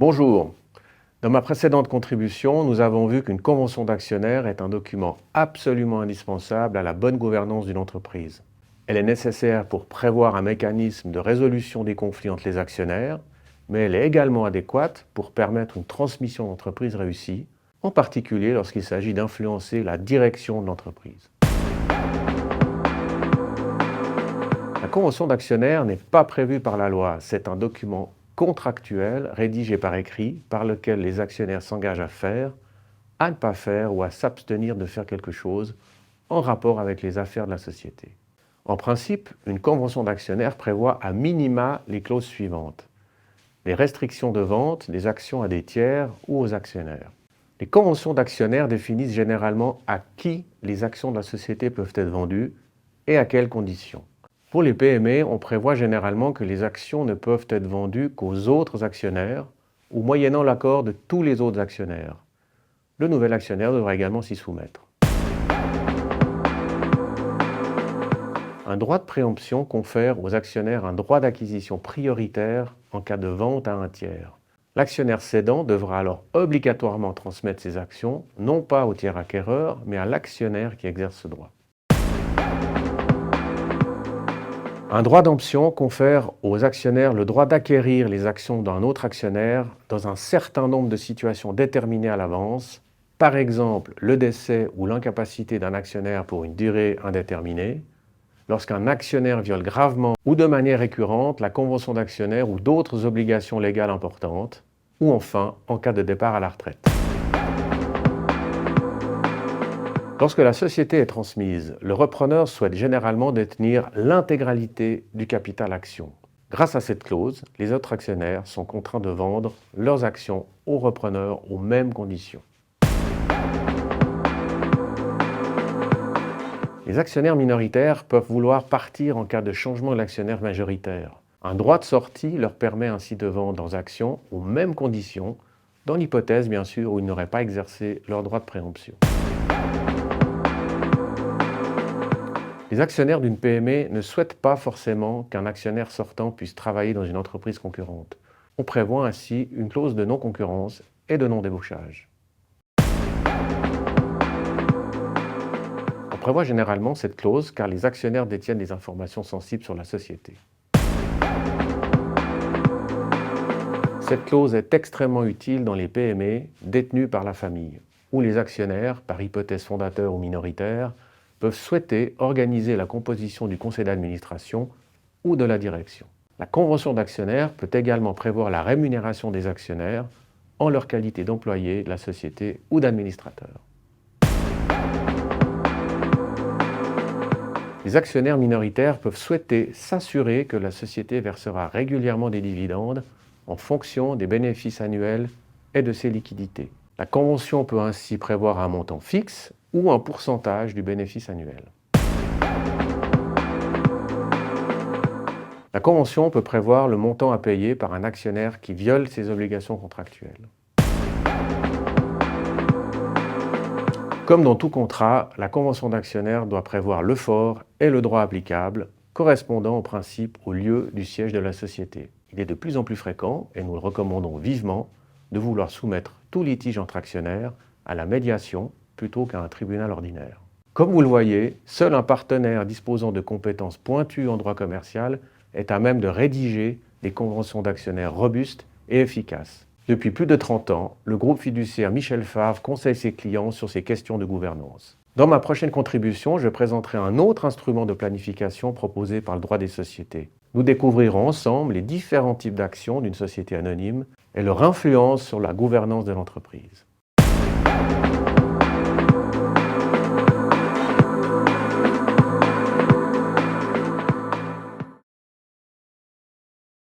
Bonjour. Dans ma précédente contribution, nous avons vu qu'une convention d'actionnaires est un document absolument indispensable à la bonne gouvernance d'une entreprise. Elle est nécessaire pour prévoir un mécanisme de résolution des conflits entre les actionnaires, mais elle est également adéquate pour permettre une transmission d'entreprise réussie, en particulier lorsqu'il s'agit d'influencer la direction de l'entreprise. La convention d'actionnaires n'est pas prévue par la loi, c'est un document contractuel rédigé par écrit par lequel les actionnaires s'engagent à faire, à ne pas faire ou à s'abstenir de faire quelque chose en rapport avec les affaires de la société. En principe, une convention d'actionnaires prévoit à minima les clauses suivantes. Les restrictions de vente des actions à des tiers ou aux actionnaires. Les conventions d'actionnaires définissent généralement à qui les actions de la société peuvent être vendues et à quelles conditions. Pour les PME, on prévoit généralement que les actions ne peuvent être vendues qu'aux autres actionnaires ou moyennant l'accord de tous les autres actionnaires. Le nouvel actionnaire devra également s'y soumettre. Un droit de préemption confère aux actionnaires un droit d'acquisition prioritaire en cas de vente à un tiers. L'actionnaire cédant devra alors obligatoirement transmettre ses actions, non pas au tiers acquéreur, mais à l'actionnaire qui exerce ce droit. Un droit d'option confère aux actionnaires le droit d'acquérir les actions d'un autre actionnaire dans un certain nombre de situations déterminées à l'avance, par exemple le décès ou l'incapacité d'un actionnaire pour une durée indéterminée, lorsqu'un actionnaire viole gravement ou de manière récurrente la convention d'actionnaire ou d'autres obligations légales importantes, ou enfin en cas de départ à la retraite. Lorsque la société est transmise, le repreneur souhaite généralement détenir l'intégralité du capital action. Grâce à cette clause, les autres actionnaires sont contraints de vendre leurs actions au repreneur aux mêmes conditions. Les actionnaires minoritaires peuvent vouloir partir en cas de changement de l'actionnaire majoritaire. Un droit de sortie leur permet ainsi de vendre leurs actions aux mêmes conditions, dans l'hypothèse bien sûr où ils n'auraient pas exercé leur droit de préemption. Les actionnaires d'une PME ne souhaitent pas forcément qu'un actionnaire sortant puisse travailler dans une entreprise concurrente. On prévoit ainsi une clause de non-concurrence et de non-débauchage. On prévoit généralement cette clause car les actionnaires détiennent des informations sensibles sur la société. Cette clause est extrêmement utile dans les PME détenues par la famille, où les actionnaires, par hypothèse fondateur ou minoritaire, peuvent souhaiter organiser la composition du conseil d'administration ou de la direction. La convention d'actionnaires peut également prévoir la rémunération des actionnaires en leur qualité d'employés de la société ou d'administrateurs. Les actionnaires minoritaires peuvent souhaiter s'assurer que la société versera régulièrement des dividendes en fonction des bénéfices annuels et de ses liquidités. La convention peut ainsi prévoir un montant fixe ou un pourcentage du bénéfice annuel. La convention peut prévoir le montant à payer par un actionnaire qui viole ses obligations contractuelles. Comme dans tout contrat, la convention d'actionnaire doit prévoir le fort et le droit applicable, correspondant au principe au lieu du siège de la société. Il est de plus en plus fréquent, et nous le recommandons vivement, de vouloir soumettre tout litige entre actionnaires à la médiation plutôt qu'à un tribunal ordinaire. Comme vous le voyez, seul un partenaire disposant de compétences pointues en droit commercial est à même de rédiger des conventions d'actionnaires robustes et efficaces. Depuis plus de 30 ans, le groupe fiduciaire Michel Favre conseille ses clients sur ces questions de gouvernance. Dans ma prochaine contribution, je présenterai un autre instrument de planification proposé par le droit des sociétés. Nous découvrirons ensemble les différents types d'actions d'une société anonyme et leur influence sur la gouvernance de l'entreprise.